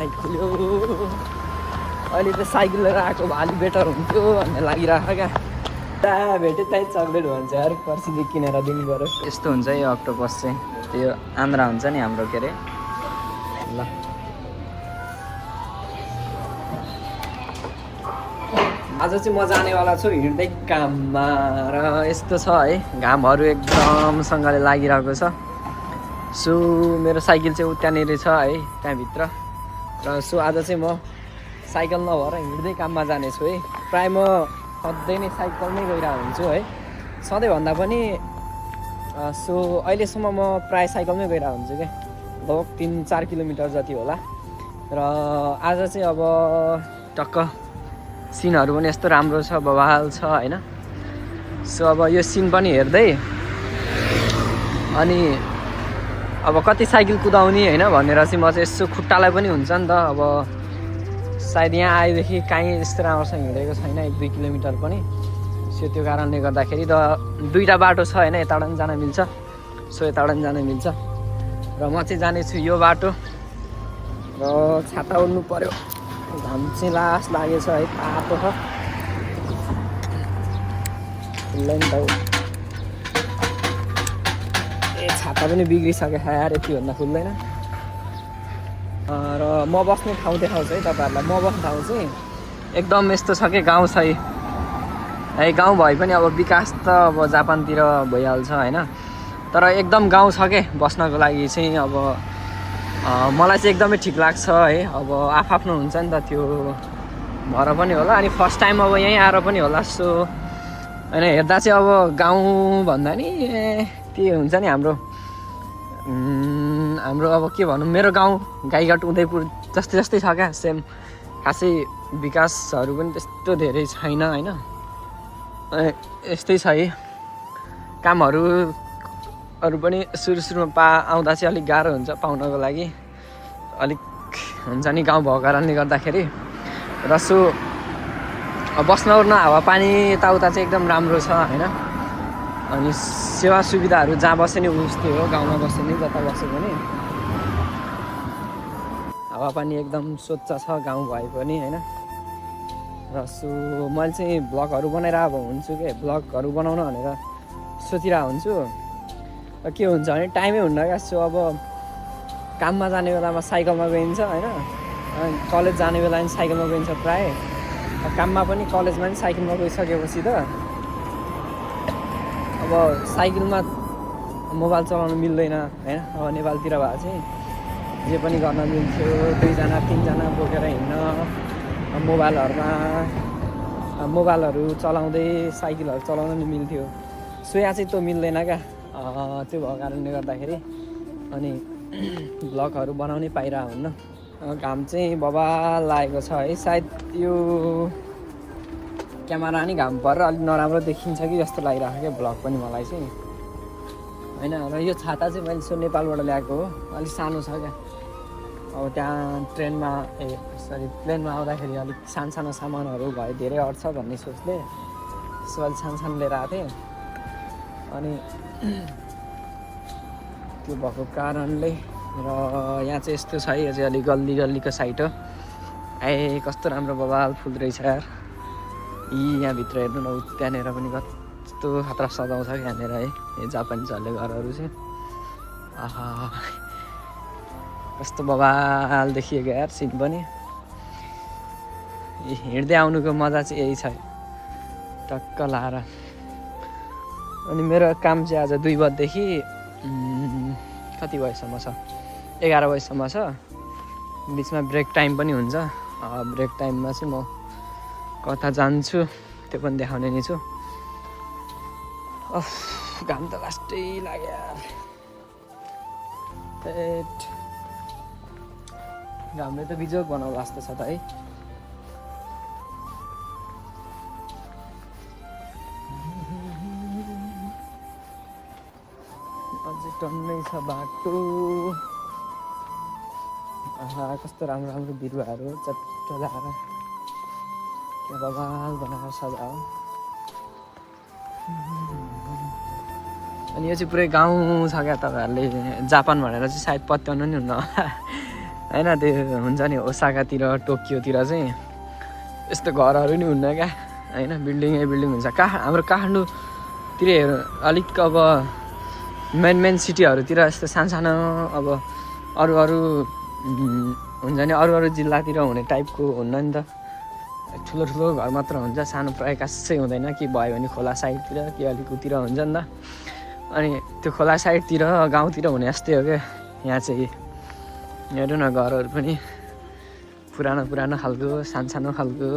Side खुल्यो अहिले त साइकल लिएर आएको भए अलिक बेटर हुन्थ्यो भन्ने लागिरहेको क्या भेटे त्यही चक्लेट भन्छ यार पर्सिदेखि किनेर दिनु पऱ्यो यस्तो हुन्छ यो अक्टोपस चाहिँ त्यो आन्द्रा हुन्छ नि हाम्रो के अरे ल आज चाहिँ म जानेवाला छु हिँड्दै काममा र यस्तो छ है घामहरू एकदमसँगले लागिरहेको छ सो मेरो साइकल चाहिँ उतानेर छ है त्यहाँभित्र र सो आज चाहिँ म साइकल नभएर हिँड्दै काममा जानेछु है प्रायः म सधैँ नै साइकलमै गइरहेको हुन्छु है सधैँभन्दा पनि सो अहिलेसम्म म प्रायः साइकलमै गइरहेको हुन्छु क्या लगभग 3-4 किलोमिटर जति होला र आज चाहिँ अब टक्क सिनहरू पनि यस्तो राम्रो छ बवाल छ होइन सो अब यो सिन पनि हेर्दै अनि अब कति साइकल कुदाउने होइन भनेर चाहिँ म चाहिँ यसो खुट्टालाई पनि हुन्छ नि त अब सायद यहाँ आएदेखि काहीँ यस्तो राम्रोसँग हिँडेको छैन 1-2 किलोमिटर पनि सो त्यो कारणले गर्दाखेरि र दुईवटा बाटो छ होइन यताबाट पनि जान मिल्छ सो यताबाट पनि जान मिल्छ र म चाहिँ जानेछु यो बाटो र छाता ओढ्नु पर्यो घाम चाहिँ लास्ट लागेछ है तातो छ खुल्दैन त ए छाता पनि बिग्रिसक्यो यार यतिभन्दा खुल्दैन र म बस्ने ठाउँ देखाउँछु है तपाईँहरूलाई म बस्ने ठाउँ चाहिँ एकदम यस्तो छ कि गाउँ छ है गाउँ भए पनि अब विकास त अब जापानतिर भइहाल्छ होइन तर एकदम गाउँ छ के बस्नको लागि चाहिँ अब मलाई चाहिँ एकदमै ठिक लाग्छ है अब आफ्नो हुन्छ नि त त्यो भएर पनि होला अनि फर्स्ट टाइम अब यहीँ आएर पनि होला सो होइन हेर्दा चाहिँ अब गाउँ भन्दा नि के हुन्छ नि हाम्रो अब के भनौँ मेरो गाउँ गाईघाट उदयपुर जस्तै छ क्या सेम खासै विकासहरू पनि त्यस्तो धेरै छैन होइन यस्तै छ है कामहरू पनि सुरुमा आउँदा चाहिँ अलिक गाह्रो हुन्छ पाउनको लागि अलिक हुन्छ नि गाउँ भएको कारणले गर्दाखेरि र सो बस्न ओर्न हावापानी यताउता चाहिँ एकदम राम्रो छ होइन अनि सेवा सुविधाहरू जहाँ बसे नि उस्तै हो गाउँमा बसे नि जता बसे पनि हावापानी एकदम स्वच्छ छ गाउँ भए पनि होइन र सो मैले चाहिँ भ्लगहरू बनाइरहेको हुन्छु कि भ्लगहरू बनाउन भनेर सोचिरहेको हुन्छु र के हुन्छ भने टाइमै हुन्न क्या सो अब काममा जाने बेलामा साइकलमा गइन्छ होइन अनि कलेज जाने बेला पनि साइकलमा गइन्छ प्रायः काममा पनि कलेजमा पनि साइकलमा गइसकेपछि त अब साइकलमा मोबाइल चलाउन मिल्दैन होइन अब नेपालतिर भए चाहिँ जे पनि गर्न मिल्थ्यो 2-3जना बोकेर हिँड्न मोबाइलहरू चलाउँदै साइकलहरू चलाउन नि मिल्थ्यो सो यहाँ चाहिँ त्यो मिल्दैन क्या त्यो भएको कारणले गर्दाखेरि अनि भ्लगहरू बनाउनै पाइरहेको हुन्न घाम चाहिँ बबाल लागेको छ है सायद यो क्यामेरा नि घाम परेर अलिक नराम्रो देखिन्छ कि जस्तो लागिरहेको क्या भ्लग पनि मलाई चाहिँ होइन र यो छाता चाहिँ मैले सो नेपालबाट ल्याएको हो अलिक सानो छ क्या अब त्यहाँ प्लेनमा आउँदाखेरि अलिक सानो सामानहरू भयो धेरै अट्छ भन्ने सोचले सो अलिक सानो लिएर आएको थिएँ अनि त्यो भएको कारणले र यहाँ चाहिँ यस्तो छ यो चाहिँ अलिक गल्लीको साइड हो कस्तो राम्रो बवाल फुल रहेछ यार यहाँभित्र हेर्नु न त्यहाँनिर पनि कस्तो खतरा सजाउँछ यहाँनिर है यो जापानिजहरूले घरहरू चाहिँ आहा कस्तो बवाल देखिएको यार सिन पनि हिँड्दै आउनुको मजा चाहिँ यही छ टक्क लाएर अनि मेरो काम चाहिँ आज 2 बजेदेखि कति बजीसम्म छ 11 बजीसम्म छ बिचमा ब्रेक टाइम पनि हुन्छ ब्रेक टाइममा चाहिँ म कता जान्छु त्यो पनि देखाउने नै छु घाम त लास्टै लाग्यो यार घामले त बिजोग बनाउला जस्तो छ त है अझै टन्नै छ बाटो कस्तो राम्रो बिरुवाहरू चट्ट लगाएर क्या बवाल बनाएर सजाओ अनि यो चाहिँ पुरै गाउँ छ क्या तपाईँहरूले जापान भनेर चाहिँ सायद पत्याउनु नि हुन्न होइन त्यो हुन्छ नि ओसाकातिर टोकियोतिर चाहिँ यस्तो घरहरू नि हुन्न क्या होइन बिल्डिङै बिल्डिङ हुन्छ हाम्रो काठमाडौँतिर हेर्नु अलिक अब मेन सिटीहरूतिर यस्तो सानो अब अरू हुन्छ नि अरू जिल्लातिर हुने टाइपको हुन्न नि त ठुलो घर मात्र हुन्छ सानो प्रायः खासै हुँदैन कि भयो भने खोला साइडतिर कि अलिकतिर हुन्छ नि त अनि त्यो खोला साइडतिर गाउँतिर हुने जस्तै हो क्या यहाँ चाहिँ हेर्नु न घरहरू पनि पुरानो खालको सानो खालको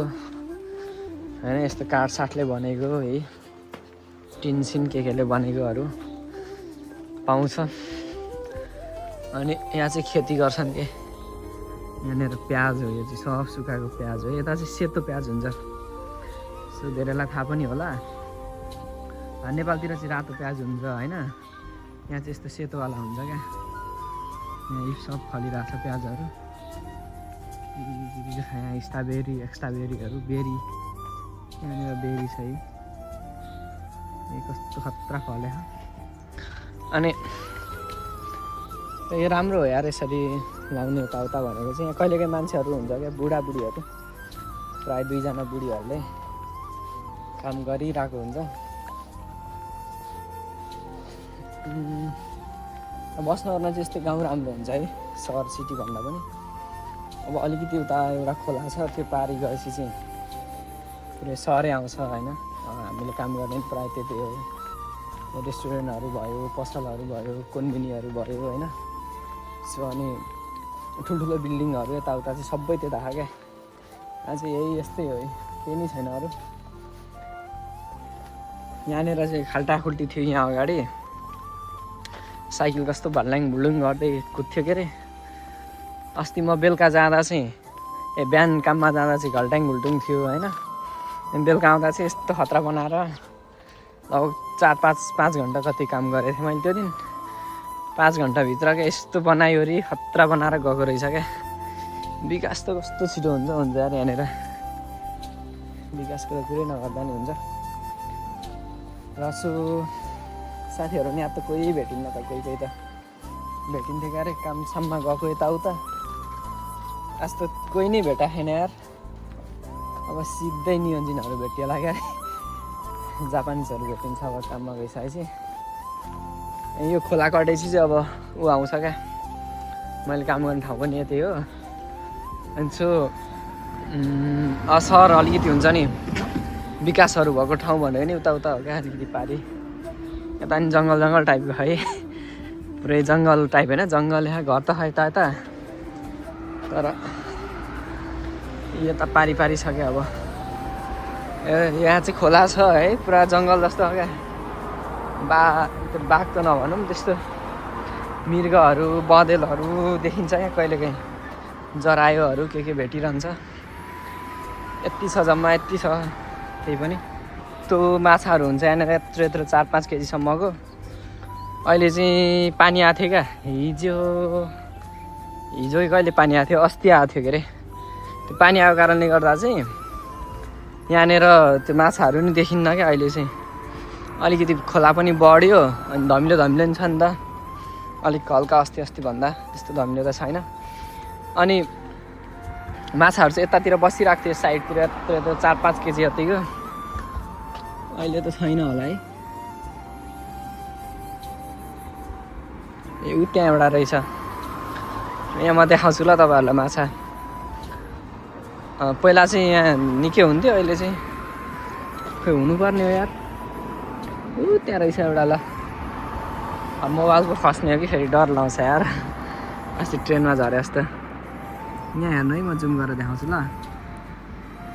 होइन यस्तो काठसाठले बनेको है टिनसिन केले बनेकोहरू पाउँछ अनि यहाँ चाहिँ खेती गर्छन् के यहाँनिर प्याज हो यो चाहिँ सब सुकाएको प्याज हो यता चाहिँ सेतो प्याज हुन्छ सो धेरैलाई थाहा पनि होला नेपालतिर चाहिँ रातो प्याज हुन्छ होइन यहाँ चाहिँ यस्तो सेतोवाला हुन्छ क्या यहाँ यी सब फलिरहेको छ प्याजहरू यहाँ स्ट्रबेरीहरू बेरी यहाँनिर बेरी छ कस्तो खतरा फल्यो अनि यो राम्रो हो यार यसरी लाउने यताउता भनेको चाहिँ यहाँ कहिलेकाहीँ मान्छेहरू हुन्छ क्या बुढाबुढीहरू प्रायः 2 जना बुढीहरूले काम गरिरहेको हुन्छ बस्न गर्न चाहिँ यस्तो गाउँ राम्रो हुन्छ है सहर सिटी भन्दा पनि अब अलिकति उता एउटा खोला छ त्यो पारी गएपछि चाहिँ पुरै सहरै आउँछ होइन हामीले काम गर्ने प्रायः त्यति हो रेस्टुरेन्टहरू भयो पसलहरू भयो कोन्बिनीहरू भयो होइन सो अनि ठुल्ठुलो बिल्डिङहरू यताउता चाहिँ सबै त्यो देखा क्या आज यही यस्तै हो केही नै छैन अरू यहाँनिर चाहिँ खाल्टाखुल्टी थियो यहाँ अगाडि साइकल कस्तो भल्ल्याङ भुल्लुङ गर्दै कुद्थ्यो के अरे अस्ति म बेलुका जाँदा चाहिँ बिहान काममा जाँदा चाहिँ घल्ट्याङ घुल्टुङ थियो होइन बेलुका आउँदा चाहिँ यस्तो खतरा बनाएर लगभग 4-5 घन्टा कति काम गरेको थिएँ मैले त्यो दिन 5 घन्टाभित्र क्या यस्तो बनायोरी खतरा बनाएर गएको रहेछ क्या विकास त कस्तो छिटो हुन्छ यार यहाँनिर विकासको त कुरै नगर्दा नि हुन्छ र सो साथीहरू नि अब त कोही भेटिन्न त कोही त भेटिन्थ्यो क्या अरे कामसाममा गएको यताउता आज त कोही नै भेटाएन यार अब सिधै नियन्जिनहरू भेटिएला क्या जापानिजहरू भेटिन्छ अब काममा गइसकेपछि यो खोला कटेपछि चाहिँ अब ऊ आउँछ क्या मैले काम गर्ने ठाउँ पनि यतै हो अनि सो सहर अलिकति हुन्छ नि विकासहरू भएको ठाउँ भन्यो भने उता हो क्या अलिकति पारि यता नि जङ्गल टाइपको है पुरै जङ्गल टाइप होइन जङ्गल यहाँ घर त खै यता तर यो त पारी छ क्या अब यहाँ चाहिँ खोला छ है पुरा जङ्गल जस्तो हो क्या बाघ त नभनौँ त्यस्तो मृगहरू बँदेलहरू देखिन्छ यहाँ कहिलेकाहीँ जरायोहरू के भेटिरहन्छ यति छ जम्मा यति छ त्यही पनि त्यो माछाहरू हुन्छ यहाँनिर यत्रो 4-5 केजीसम्मको अहिले चाहिँ पानी आएको थियो क्या हिजो कहिले पानी आएको थियो अस्ति आएको थियो के अरे त्यो पानी आएको कारणले गर्दा चाहिँ यहाँनिर त्यो माछाहरू नि देखिन्न क्या अहिले चाहिँ अलिकति खोला पनि बढ्यो अनि धमिलो नि छ नि त अलिक हल्का अस्ति भन्दा त्यस्तो धमिलो त छैन अनि माछाहरू चाहिँ यतातिर बसिरहेको थियो साइडतिर यत्रो 4-5 केजी जतिको अहिले त छैन होला है ऊ त्यहाँ एउटा रहेछ यहाँ म देखाउँछु ल तपाईँहरूलाई माछा पहिला चाहिँ यहाँ निकै हुन्थ्यो अहिले चाहिँ खोइ हुनुपर्ने हो यार ऊ त्यहाँ रहेछ एउटा ल मोबाइल पो फस्ने हो कि फेरि डर लाउँछ यार अस्ति ट्रेनमा झरे जस्तो यहाँ हेर्नु है म जुम गरेर देखाउँछु ल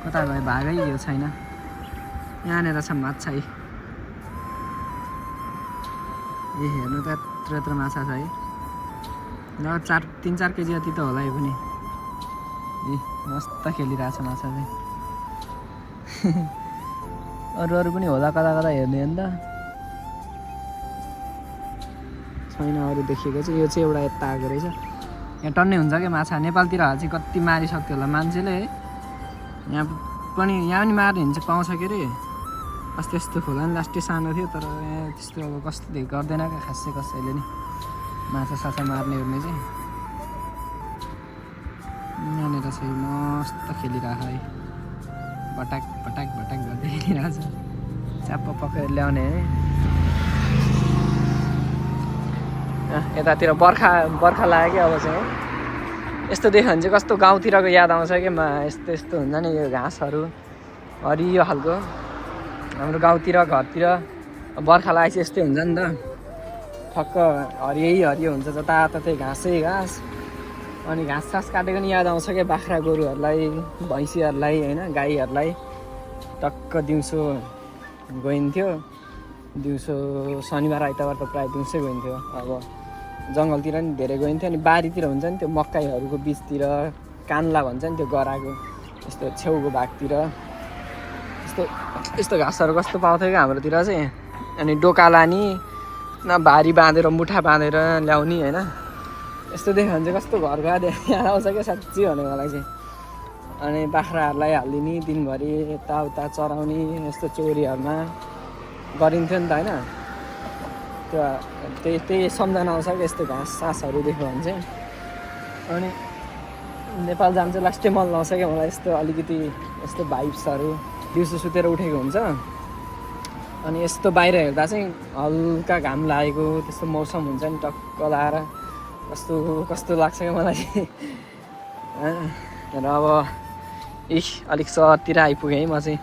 कता गयो भागै यो छैन यहाँनिर छ माछा है ए हेर्नु त यत्रो माछा छ है ल 3-4 केजी जति त होला यो पनि ए मस्त खेलिरहेछ माछा चाहिँ अरू पनि होला कता हेर्ने हो नि त छैन अरू देखेको चाहिँ यो चाहिँ एउटा यता आएको रहेछ यहाँ टन्नै हुन्छ क्या माछा नेपालतिर चाहिँ कति मारिसक्थ्यो होला मान्छेले है यहाँ पनि मार्ने हिँड्छ पाउँछ के अरे अस्ति यस्तो खोला नि लास्टै सानो थियो तर यहाँ त्यस्तो अब कसले गर्दैन क्या खासै कसैले नि माछा साछा मार्ने ओर्ने चाहिँ यता चाहिँ मस्त खेलिरहेको है भटाक भटाक भटाक गर्दै खेलिरहेको छ च्याप्प पक्रेर ल्याउने है यतातिर बर्खा लाग्यो कि अब चाहिँ यस्तो देख्यो भने चाहिँ कस्तो गाउँतिरको याद आउँछ कि यस्तो यस्तो हुन्छ नि यो घाँसहरू हरियो खालको हाम्रो गाउँतिर घरतिर बर्खा लागेपछि यस्तै हुन्छ नि त ठक्क हरियो हुन्छ जताततै घाँसै घाँस अनि घाँस सास काटेको नि याद आउँछ क्या बाख्रा गोरुहरूलाई भैँसीहरूलाई होइन गाईहरूलाई टक्क दिउँसो गइन्थ्यो दिउँसो शनिबार आइतबार त प्रायः दिउँसै गइन्थ्यो अब जङ्गलतिर नि धेरै गइन्थ्यो अनि बारीतिर हुन्छ नि त्यो मकैहरूको बिचतिर कान्ला भन्छ नि त्यो गराको यस्तो छेउको भागतिर यस्तो घाँसहरू कस्तो पाउँथ्यो क्या हाम्रोतिर चाहिँ अनि डोका लाने न भारी बाँधेर मुठा बाँधेर ल्याउने होइन यस्तो देख्यो भने चाहिँ कस्तो घर गएर याद आउँछ क्या साँच्ची भने मलाई चाहिँ अनि बाख्राहरूलाई हालिदिने दिनभरि यताउता चराउने यस्तो चोरीहरूमा गरिन्थ्यो नि त होइन त्यो त्यही सम्झना आउँछ क्या यस्तो घाँस सासहरू देख्यो भने चाहिँ अनि नेपाल जानु चाहिँ लास्टै मन लाउँछ क्या मलाई यस्तो अलिकति यस्तो भाइब्सहरू दिउँसो सुतेर उठेको हुन्छ अनि यस्तो बाहिर हेर्दा चाहिँ हल्का घाम लागेको त्यस्तो मौसम हुन्छ नि टक्क लाएर कस्तो लाग्छ क्या मलाई र अब अलिक सहरतिर आइपुगेँ है म चाहिँ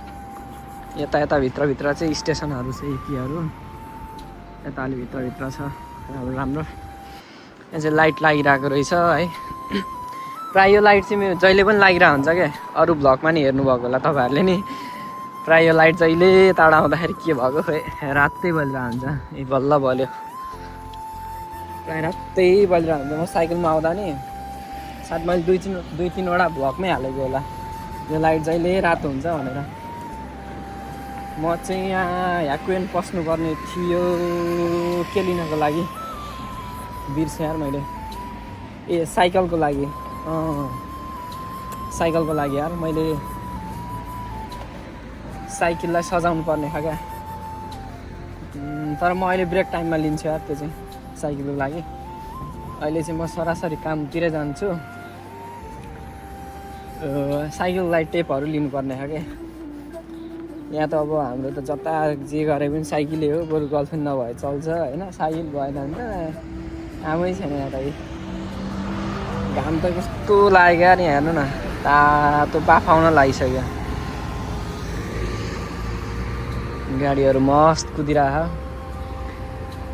यता भित्रभित्र चाहिँ स्टेसनहरू चाहिँ केहरू यता अलिक भित्रभित्र छ अब राम्रो यहाँ चाहिँ लाइट लागिरहेको रहेछ है प्रायः यो लाइट चाहिँ मेरो जहिले पनि लागिरहेको हुन्छ क्या अरू भ्लगमा नि हेर्नुभएको होला तपाईँहरूले नि प्रायः यो लाइट जहिले टाढा आउँदाखेरि के भएको खोइ रातै बलिरहेको हुन्छ ए बल्ल बल्यो प्रायः रातै बलिरहेको हुन्छ म साइकलमा आउँदा नि सायद मैले दुई तिनवटा भ्लगमै हालेको होला यो लाइट जहिले रातो हुन्छ भनेर म चाहिँ यहाँ ह्याकुएन पस्नुपर्ने थियो के लिनको लागि बिर्सेँ यार मैले ए साइकलको लागि यार मैले साइकललाई सजाउनु पर्ने छ क्या तर म अहिले ब्रेक टाइममा लिन्छु यार त्यो चाहिँ साइकलको लागि अहिले चाहिँ म सरासरी कामतिरै जान्छु साइकललाई टेपहरू लिनुपर्ने छ क्या यहाँ त अब हाम्रो त जता जे गरे पनि साइकलै हो बरु गर्लफ्रेन्ड नभए चल्छ होइन साइकल भएन भने त कामै छैन यहाँ त घाम त कस्तो लाग्यो यार यहाँ हेर्नु न तातो बाफाउन लागिसक्यो गाडीहरू मस्त कुदिरहेको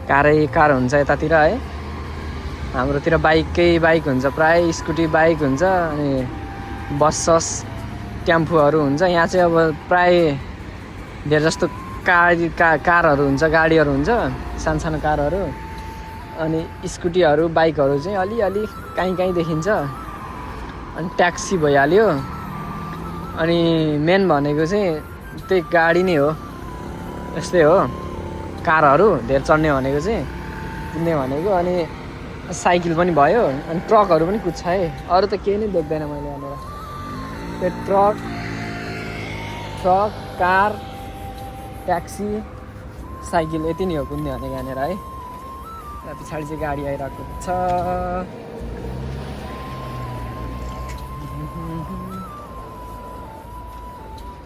कार हुन्छ यतातिर है हाम्रोतिर बाइक हुन्छ प्रायः स्कुटी बाइक हुन्छ अनि बस टेम्पोहरू हुन्छ यहाँ चाहिँ अब प्रायः धेर जस्तो कारहरू हुन्छ गाडीहरू हुन्छ सानो कारहरू अनि स्कुटीहरू बाइकहरू चाहिँ अलि काहीँ देखिन्छ अनि ट्याक्सी भइहाल्यो अनि मेन भनेको चाहिँ त्यही गाडी नै हो यस्तै हो कारहरू धेर चढ्ने भनेको चाहिँ कुद्ने भनेको अनि साइकल पनि भयो अनि ट्रकहरू पनि कुद्छ है अरू त केही नै देख्दैन मैले यहाँनिर त्यो ट्रक कार ट्याक्सी साइकल यति नै हो कुद्ने भनेको यहाँनिर है र पछाडि चाहिँ गाडी आइरहेको छ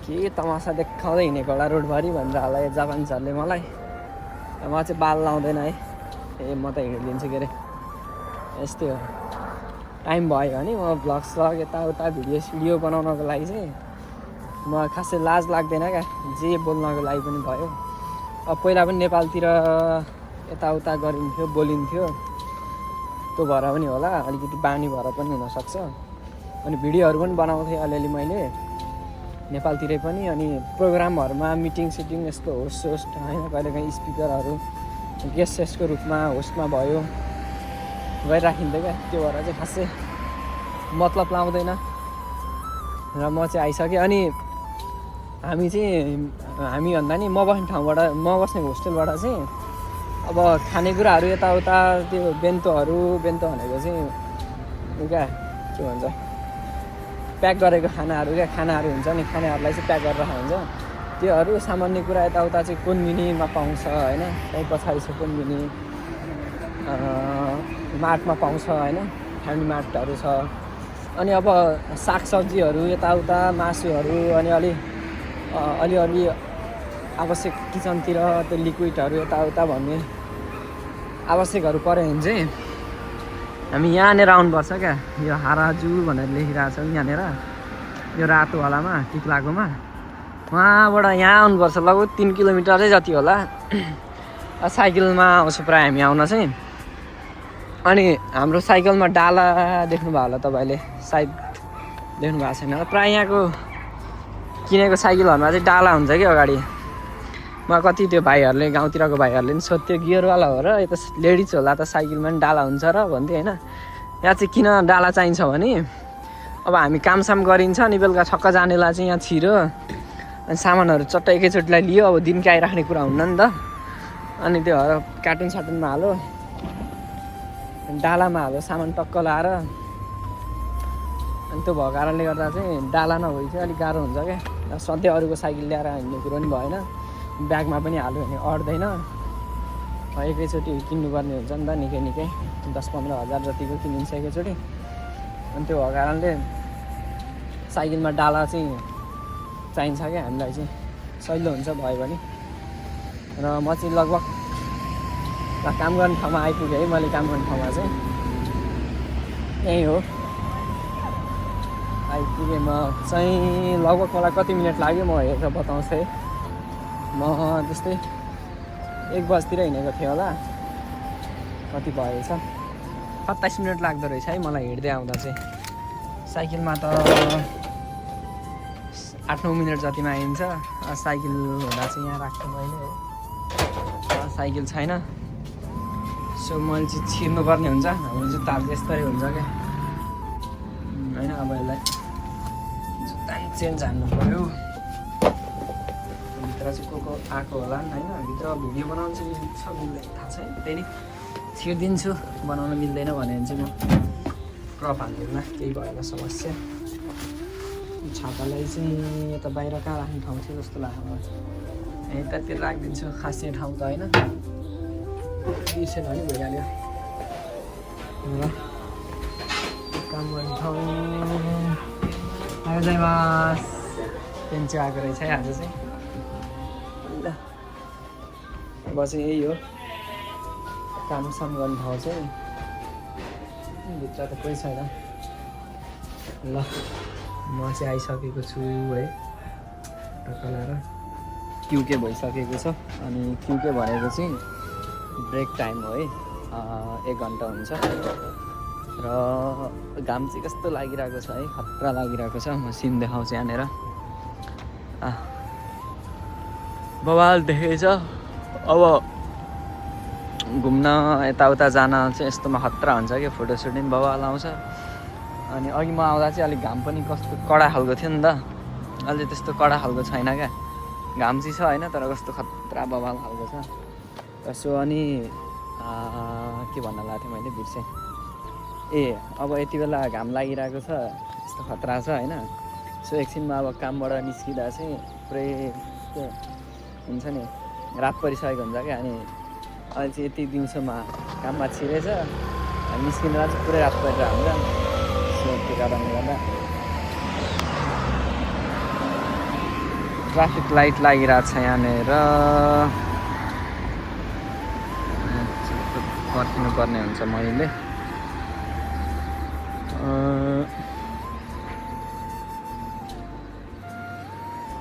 के तमासा देखाउँदै हिँडेको होला रोडभरि भनेर होला यो जापानिजहरूले मलाई म चाहिँ बाल लाउँदैन है ए म त हिँडिदिन्छु के अरे यस्तै हो टाइम भयो भने म भ्लग सग यताउता भिडियो बनाउनको लागि चाहिँ म खासै लाज लाग्दैन क्या जे बोल्नको लागि पनि भयो अब पहिला पनि नेपालतिर यताउता गरिन्थ्यो बोलिन्थ्यो त्यो भएर पनि होला अलिकति बानी भएर पनि हुनसक्छ अनि भिडियोहरू पनि बनाउँथेँ अलिअलि मैले नेपालतिरै पनि अनि प्रोग्रामहरूमा मिटिङ यस्तो होस्ट होइन कहिलेकाहीँ स्पिकरहरू गेस्टको रूपमा होस्टमा भयो गइराखिन्थ्यो क्या त्यो भएर चाहिँ खासै मतलब लाउँदैन र म चाहिँ आइसकेँ अनि हामी भन्दा नि म बस्ने ठाउँबाट म बस्ने होस्टेलबाट चाहिँ अब खानेकुराहरू यताउता त्यो बेन्तो भनेको चाहिँ क्या के भन्छ प्याक गरेको खानाहरू हुन्छ नि खानाहरूलाई चाहिँ प्याक गरेर खान्छ त्योहरू सामान्य कुरा यताउता चाहिँ कोन्बिनीमा पाउँछ होइन त्यही पछाडि चाहिँ कोन्बिनी मार्टमा पाउँछ होइन फ्यामिली मार्टहरू छ अनि अब सागसब्जीहरू यताउता मासुहरू अनि अलिअलि आवश्यक किचनतिर त्यो लिक्विडहरू यताउता भन्ने आवश्यकहरू पऱ्यो भने चाहिँ हामी यहाँनिर आउनुपर्छ क्या। यो हाराजु भनेर लेखिरहेको छ यहाँनिर यो रातोवालामा टिक्लाकोमा वहाँबाट यहाँ आउनुपर्छ लगभग 3 किलोमिटरै जति होला। साइकलमा आउँछु प्रायः हामी आउन चाहिँ। अनि हाम्रो साइकलमा डाला देख्नुभयो होला तपाईँले, सायद देख्नु भएको छैन। प्रायः यहाँको किनेको साइकलहरूमा चाहिँ डाला हुन्छ कि अगाडि। म कति त्यो भाइहरूले गाउँतिरको भाइहरूले पनि सोध्थ्यो गियरवाला हो र यो त लेडिज होला त साइकलमा पनि डाला हुन्छ र भन्थ्यो होइन। यहाँ चाहिँ किन डाला चाहिन्छ भने अब हामी कामसाम गरिन्छ अनि बेलुका छक्क जानेलाई चाहिँ यहाँ छिरो अनि सामानहरू चट्ट एकैचोटिलाई लियो। अब दिनकै आइराख्ने कुरा हुन्न नि त। अनि त्यो कार्टुन साटुनमा हाल्यो, डालामा हाल्यो सामान टक्क लाएर। अनि त्यो भएको कारणले गर्दा चाहिँ डाला नभई चाहिँ अलिक गाह्रो हुन्छ क्या। सधैँ अरूको साइकल ल्याएर हिँड्ने कुरो पनि भएन, ब्यागमा पनि हाल्यो भने अट्दैन। एकैचोटि किन्नुपर्ने हुन्छ नि त, निकै 10-15 हजार जतिको किनिन्छ एकैचोटि। अनि त्यो भएको कारणले साइकलमा डाला चाहिँ चाहिन्छ क्या हामीलाई चाहिँ, सजिलो हुन्छ भयो भने। र म चाहिँ लगभग काम गर्ने ठाउँमा आइपुगेँ है। मैले काम गर्ने ठाउँमा चाहिँ यहीँ हो आइपुगेँ म चाहिँ। लगभग मलाई कति मिनट लाग्यो म हेरेर बताउँछु है। म त्यस्तै 1 बजीतिर हिँडेको थिएँ होला, कति भएछ 27 मिनट लाग्दो रहेछ है मलाई हिँड्दै आउँदा चाहिँ। साइकलमा त 8-9 मिनट जतिमा आइन्छ। साइकल हुँदा चाहिँ यहाँ राख्छु मैले है, साइकल छैन। सो मैले चाहिँ छिर्नुपर्ने हुन्छ। हाम्रो जुत्ताहरू त्यस्तै हुन्छ क्या होइन। अब यसलाई जुत्ता चेन्ज हान्नु पऱ्यो। भित्र चाहिँ को आएको होला नि होइन। भित्र भिडियो बनाउनु चाहिँ मिल्छ मिल्दैन थाहा छैन, त्यही नै छिर्दिन्छु। बनाउन मिल्दैन भने चाहिँ म क्रप हाल्दिनँ, केही भएन समस्या। छातालाई चाहिँ यता बाहिर कहाँ राख्ने ठाउँ थियो जस्तो लाग्यो मलाई। यतातिर राखिदिन्छु, खासै ठाउँ त होइन, बिर्सेन भने भइहाल्यो। ल काम गर्ने ठाउँ आइजाइमास पेन्चो आएको रहेछ है आज चाहिँ। ल अब चाहिँ यही हो कामसाम गर्ने ठाउँ चाहिँ। भित्र त कोही छैन। ल म चाहिँ आइसकेको छु है, टक्क लाएर क्युके भइसकेको छ। अनि क्युके भनेको चाहिँ ब्रेक टाइम हो है, 1 घन्टा हुन्छ। र घाम चाहिँ कस्तो लागिरहेको छ है, खतरा लागिरहेको छ। म सिन देखाउँछु यहाँनिर, बवाल देखेछ। अब घुम्न यताउता जान चाहिँ यस्तोमा खतरा हुन्छ कि, फोटोसुट पनि बवाल आउँछ। अनि अघि म आउँदा चाहिँ अलिक घाम पनि कस्तो कडा खालको थियो नि त, अहिले त्यस्तो कडा खालको छैन क्या। घाम चाहिँ छ होइन, तर कस्तो खतरा बवाल खालको छ। सो अनि के भन्न लाग्थेँ मैले बिर्सेँ। अब यति बेला घाम लागिरहेको छ, यस्तो खतरा छ होइन। सो एकछिनमा अब कामबाट निस्किँदा चाहिँ पुरै त्यो हुन्छ नि, रात परिसकेको हुन्छ क्या। अनि अहिले चाहिँ यति दिउँसोमा काममा छिरेछ, निस्किँदा चाहिँ पुरै रात परेर हुन्छ। सो त्यो कारणले गर्दा ट्राफिक लाइट लागिरहेको छ यहाँनिर, पर्खिनु पर्ने हुन्छ मैले।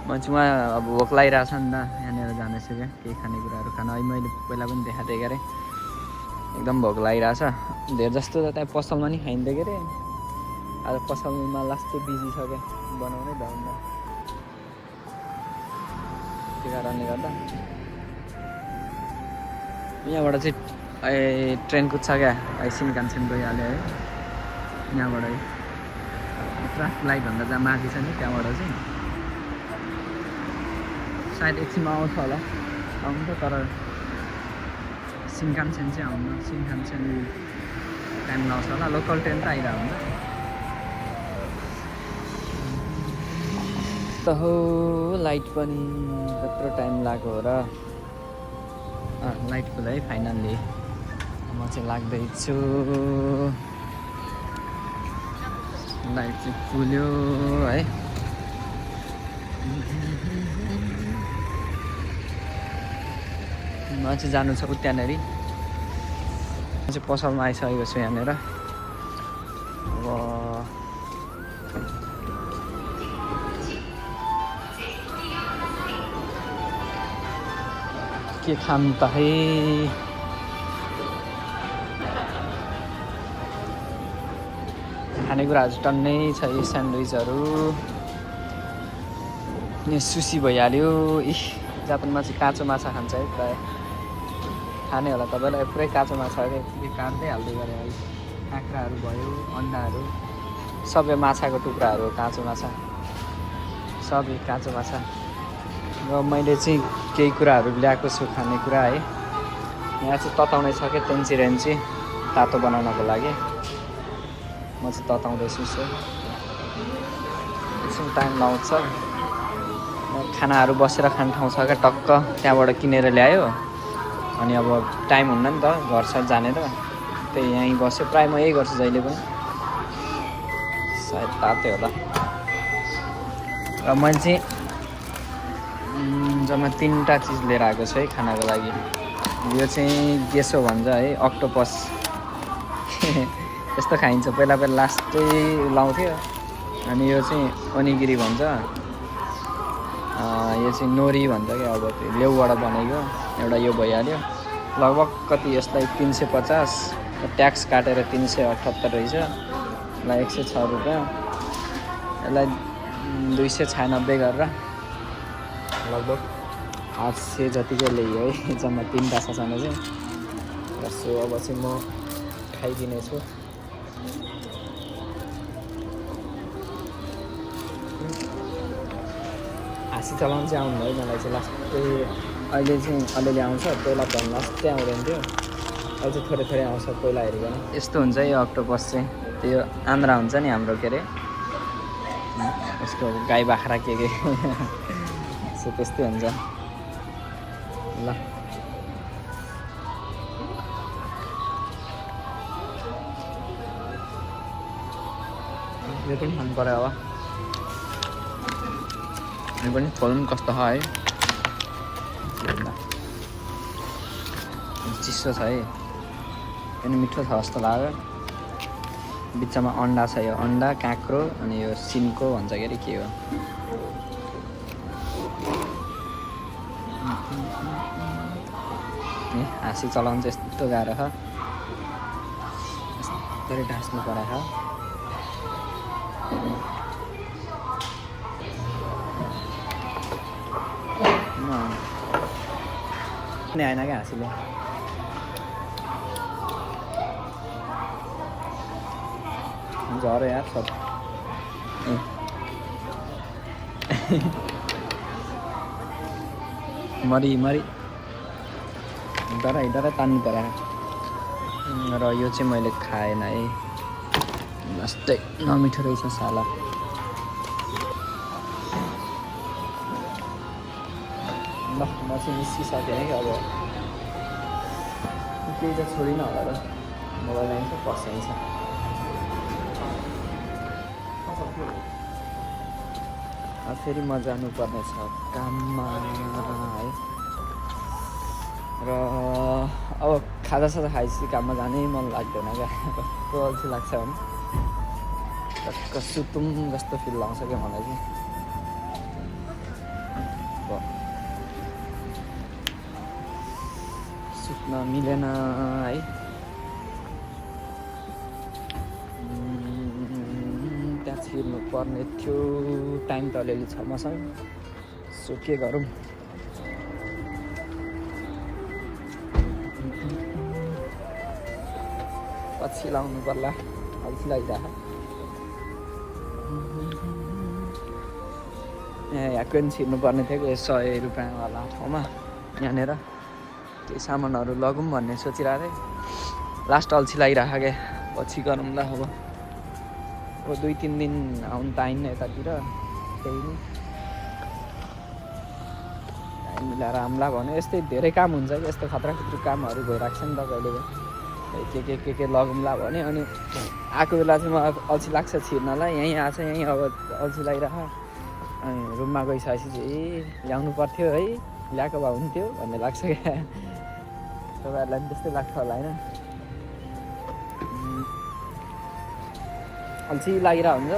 मान्छे उहाँ अब भोक लागिरहेको छ नि त, यहाँनिर जानेछु क्या केही खानेकुराहरू खान। अहिले मैले पहिला पनि देखाएको अरे एकदम भोक लागिरहेछ। धेर जस्तो त त्यहाँ पसलमा नि खाइन्थ्यो के अरे, आज पसलमा लास्ट बिजी छ क्या, बनाउनै भएन। त्यो कारणले गर्दा यहाँबाट चाहिँ ट्रेन कुद्छ क्या, सिनकानसेन गइहाल्यो है यहाँबाट। ट्राफिक लाइटभन्दा जहाँ माथि छ नि त्यहाँबाट चाहिँ सायद एकछिनमा आउँछ होला, आउँछ। तर सिनकानसेन चाहिँ आउनु, सिनकानसेन टाइम लाउँछ होला। लोकल ट्रेन त आइरहेको हुन्छ। त हो लाइट पनि कत्रो टाइम लाग्यो र लाइट खुला है फाइनल्ली। म चाहिँ लाग्दैछु लाइट चाहिँ फुल्यो है। म चाहिँ जानु छ त्यहाँनिर। म चाहिँ पसलमा आइसकेको छु यहाँनिर। अब के खानु त है। खानेकुराहरू टन्नै छ। स्यान्डविचहरू, सुसी भइहाल्यो। जापानमा चाहिँ काँचो माछा खान्छ है प्रायः। खाने होला तपाईँलाई, पुरै काँचो माछा काट्दै हाल्दै गरे है। काँक्राहरू भयो, अन्डाहरू, सबै माछाको टुक्राहरू, काँचो माछा, सबै काँचो माछा। र मैले चाहिँ केही कुराहरू ल्याएको छु खानेकुरा है। यहाँ चाहिँ तताउनै छ क्या तेन्ची रेन्ची तातो बनाउनको लागि। म चाहिँ तताउँदैछु। एकछिन टाइम लाउँछ। खानाहरू बसेर खाने ठाउँ छ क्या टक्क, त्यहाँबाट किनेर ल्यायो। अनि अब टाइम हुन्न नि त घर साथ जाने त, त्यही यहीँ बस्यो। प्रायः म यही गर्छु जहिले पनि, सायद तातै होला। र मैले चाहिँ जम्मा 3टा चिज लिएर आएको छु है खानाको लागि। यो चाहिँ गेसो भन्छ है, अक्टोपस। यस्तो खाइन्छ। पहिला लास्टै लाउँथ्यो। अनि यो चाहिँ ओनिगिरी भन्छ। यो चाहिँ नोरी भन्छ क्या। अब त्यो लेउबाट बनेको एउटा यो भइहाल्यो। लगभग कति यसलाई 350, ट्याक्स काटेर 378 रहेछ। यसलाई 106 रुपियाँ। यसलाई 296 गरेर लगभग 800 जतिको ल्यायो है जम्मा 3टा सानो चाहिँ। र सो अब चाहिँ म खाइदिनेछु। हाँसी चलाउनु चाहिँ आउनु है मलाई चाहिँ लास्टै। अहिले चाहिँ अलिअलि आउँछ, पहिला त लास्टै आउँदैन थियो। अहिले चाहिँ थोरै थोरै आउँछ पहिला हेरिकन। यस्तो हुन्छ यो अक्टोपस चाहिँ। त्यो आन्द्रा हुन्छ नि हाम्रो, के अरे यसको गाई बाख्रा के सो त्यस्तै हुन्छ। ल यो पनि मन पऱ्यो। अब यो पनि खोल्नु कस्तो छ है। चिसो छ है, पनि मिठो छ जस्तो लाग्यो। बिचमा अन्डा छ। यो अन्डा, काँक्रो, अनि यो सिन्को भन्छ के अरे के हो। हाँसी चलाउनु चाहिँ यस्तो गाह्रो छ। यस्तरी ढाँच्नु परेको छ। नि आएन क्या हाँसीले। झऱ्यो यार सब। मरी डराइ तान्नु पऱ्यो। र यो चाहिँ मैले खाएन है, जस्तै नमिठो रहेछ साला। ल म चाहिँ निस्किसकेँ है। अब केही त छोडिनँ होला र। मोबाइल आइन्छ पस्याइन्छ। फेरि म जानुपर्ने छ काममा है। र अब खाजासाजा खाएपछि काममा जानै मन लाग्दैन क्या। कस्तो अल्छी लाग्छ भने टक्क सुतौँ जस्तो फिल लाग्छ क्या मलाई चाहिँ। सुत्न मिलेन है। त्यहाँ छिर्नु पर्ने थियो। टाइम त अलिअलि छ मसँग। सो के गरौँ। पछि लाउनु पर्ला, अल्छी लागिरहेको। यहाँ पनि छिर्नु पर्ने थियो कि 100 रुपियाँवाला ठाउँमा। यहाँनिर केही सामानहरू लगौँ भन्ने सोचिरहेको थिएँ। लास्ट अल्छी लागिरहेको क्या। पछि गरौँला। अब 2-3 दिन आउनु त आइन्न यतातिर। त्यही नै टाइम मिलाएर आउँला भन्यो। यस्तै धेरै काम हुन्छ कि, यस्तो खतरा खतरा कामहरू भइरहेको छ नि त कहिले। के लगौँला भने अनि आएको बेला चाहिँ मलाई अल्छी लाग्छ छिर्नलाई यहीँ आएको छ यहीँ अब अल्छी लागिरह अनि रुममा गइसकेपछि चाहिँ ल्याउनु पर्थ्यो है ल्याएको भए हुन्थ्यो भन्ने लाग्छ क्या तपाईँहरूलाई पनि त्यस्तै लाग्छ होला होइन अल्छी लागिरहेको हुन्छ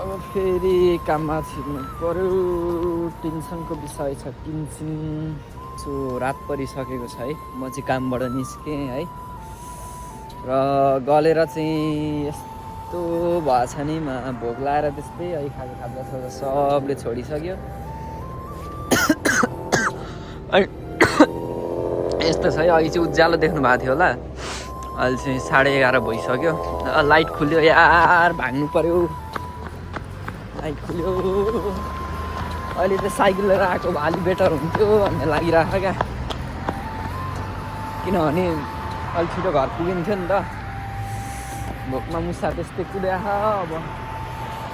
अब फेरि काममा छिर्नु पऱ्यो टेन्सनको विषय छ टेन्सन सो रात परिसकेको छ है म चाहिँ कामबाट निस्केँ है र गलेर चाहिँ यस्तो भएछ नि भोक लाएर त्यस्तै है खाजा सबले छोडिसक्यो यस्तो छ है अघि चाहिँ उज्यालो देख्नु भएको थियो होला अहिले चाहिँ 11:30 भइसक्यो लाइट खुल्यो यार भाग्नु पऱ्यो लाइट खुल्यो अहिले त साइकल लिएर आएको भए अलिक बेटर हुन्थ्यो भन्ने लागिरहेको क्या किनभने अलिक छिटो घर पुगिन्थ्यो नि त भोकमा मुसा त्यस्तै कुदाख अब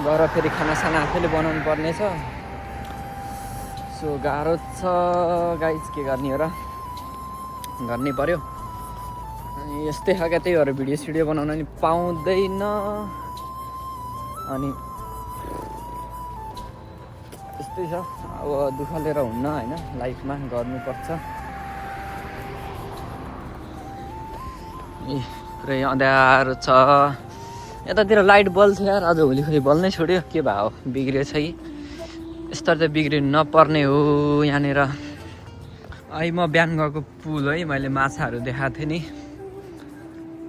गएर फेरि खानासाना आफैले बनाउनु पर्ने छ सो गाह्रो छ गाइज के गर्ने हो र गर्नै पर्यो अनि यस्तै खालको त्यही भएर भिडियो सिडियो बनाउन नि पाउँदैन अनि त्यस्तै छ अब दुःख लिएर हुन्न होइन लाइफमा गर्नुपर्छ ए पुरै अँध्यारो छ यतातिर लाइट बल्छ यार आज भोलि खोइ बल्नै छोड्यो के भयो बिग्रियो छ कि यस्तो त बिग्रिनु नपर्ने हो यहाँनिर अहिले म बिहान गएको पुल है मैले माछाहरू देखाएको थिएँ नि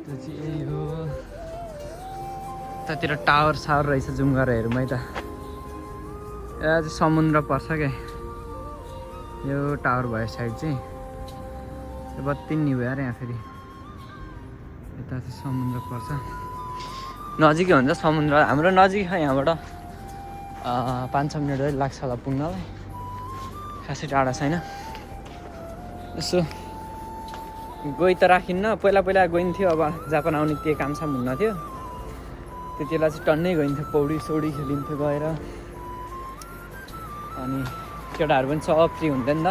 त्यो चाहिँ यही हो यतातिर टावर सावर रहेछ जुम गरेर हेरौँ है त यहाँ चाहिँ समुद्र पर्छ क्या यो टावर भयो साइड चाहिँ यो बत्ती नि भयो यहाँ फेरि यता चाहिँ समुद्र पर्छ नजिकै हुन्छ समुद्र हाम्रो नजिक छ यहाँबाट 5-6 मिनट लाग्छ होला पुग्नलाई खासै टाढा छैन यसो गइ त राखिन्न पहिला गइन्थ्यो अब जापान आउने त्यही कामसाम हुन्न थियो त्यति बेला चाहिँ टन्नै गइन्थ्यो पौडी सौडी खेलिन्थ्यो गएर अनि केटाहरू पनि सब फ्री हुन्थ्यो नि त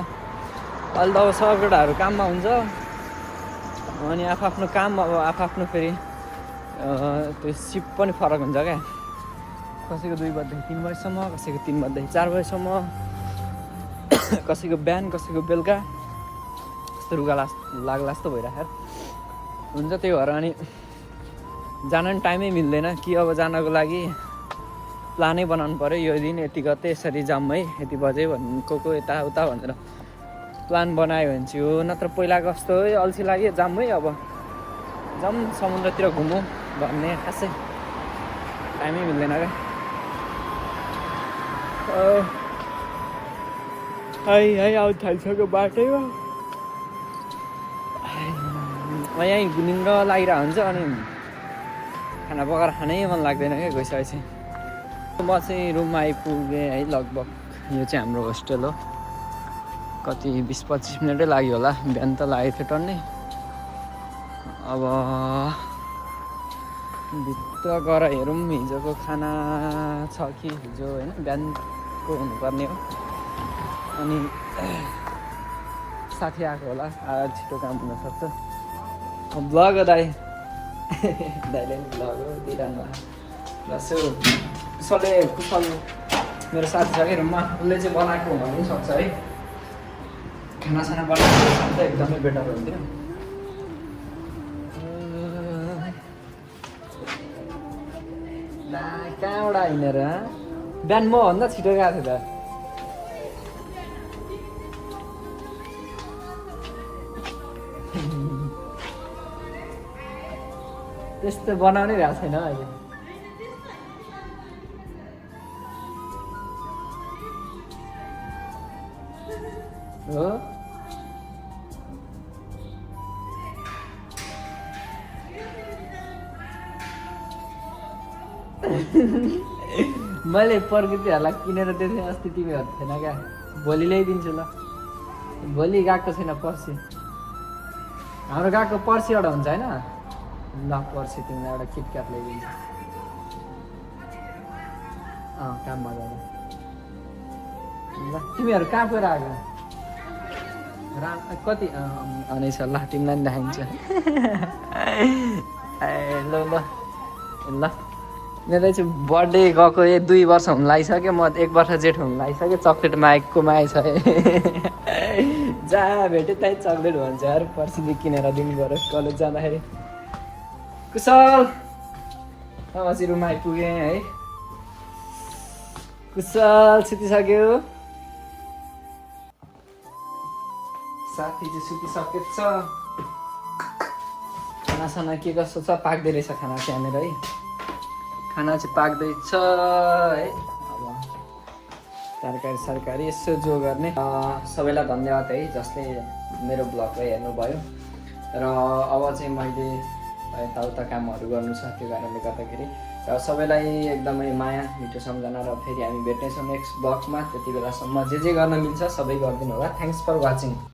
अहिले त अब सब केटाहरू काममा हुन्छ अनि आफ्नो काम अब आफ्नो फेरि त्यो सिप पनि फरक हुन्छ क्या कसैको 2 बजेदेखि 3 बजीसम्म कसैको 3 बजेदेखि 4 बजीसम्म कसैको बिहान कसैको बेलुका यस्तो रुगा लाग्ला जस्तो भइरहेको हुन्छ त्यही भएर अनि जान पनि टाइमै मिल्दैन कि अब जानको लागि प्लानै बनाउनु पऱ्यो यो दिन यति गते यसरी जाऊँ है यति बजे को यताउता भनेर प्लान बनायो भने चाहिँ हो नत्र पहिलाको जस्तो है अल्छी लाग्यो जाऊँ है अब जाऊँ समुद्रतिर घुमौँ भन्ने खासै टाइमै मिल्दैन क्या है आउट थालिसक्यो बाटैमा यहीँ निन्द्र लागिरहेको हुन्छ अनि खाना पकाएर खानै मन लाग्दैन क्या गइसकेपछि म चाहिँ रुममा आइपुगेँ है लगभग यो चाहिँ हाम्रो होस्टेल हो कति 20-25 मिनटै लाग्यो होला बिहान त लागेको थियो टन्नै अब भित्र गएर हेरौँ हिजोको खाना छ कि हिजो होइन बिहानको हुनुपर्ने हो अनि साथी आएको होला आज छिटो काम हुनसक्छ ब्लग हो दाइ दाइले पनि ब्लग हो दिइरहनु प्लस कुशल मेरो साथी छ कि रुममा उसले चाहिँ बनाएको हुन पनि सक्छ है खानासाना बनाएको त एकदमै बेटर हुन्थ्यो कहाँबाट हिँडेर बिहान म भन्दा छिटो गएको थिएँ त त्यस्तो बनाउनै भएको छैन अहिले हो मैले प्रकृतिहरूलाई किनेर दिएको अस्ति तिमीहरू थिएन क्या भोलि ल्याइदिन्छु ल भोलि गएको छैन पर्सि हाम्रो गएको पर्सि एउटा हुन्छ होइन ल पर्सि तिमीलाई एउटा किटक्याट ल्याइदिन्छु काममा जाँदा ल तिमीहरू कहाँ गएर आएको कति अनि छ ल तिमीलाई पनि देखाइन्छ ए ल ल ल मेरो चाहिँ बर्थडे गएको 2 वर्ष हुन लागिसक्यो म 1 वर्ष जेठ हुन लागिसक्यो चक्लेट मागेको मागेछ जहाँ भेट्यो त्यही चक्लेट भन्छ यार पर्सिदेखि किनेर दिनु पऱ्यो कलेज जाँदाखेरि कुशल पछि रुम आइपुगेँ है कुशल सुतिसक्यो साथी चाहिँ सुतिसकेको छ खानासाना के कस्तो छ पाक्दै रहेछ खाना चाहिँ यहाँनिर है खाना चाहिँ पाक्दैछ है अब तरकारी सरकारी यसो जो गर्ने सबैलाई धन्यवाद है जसले मेरो ब्लगलाई हेर्नुभयो र अब चाहिँ मैले यताउता कामहरू गर्नु छ त्यो कारणले गर्दाखेरि र सबैलाई एकदमै माया मिठो सम्झना र फेरि हामी भेट्नेछौँ नेक्स्ट ब्लगमा त्यति बेलासम्म जे गर्न मिल्छ सबै गरिदिनु होला थ्याङ्क्स फर वाचिङ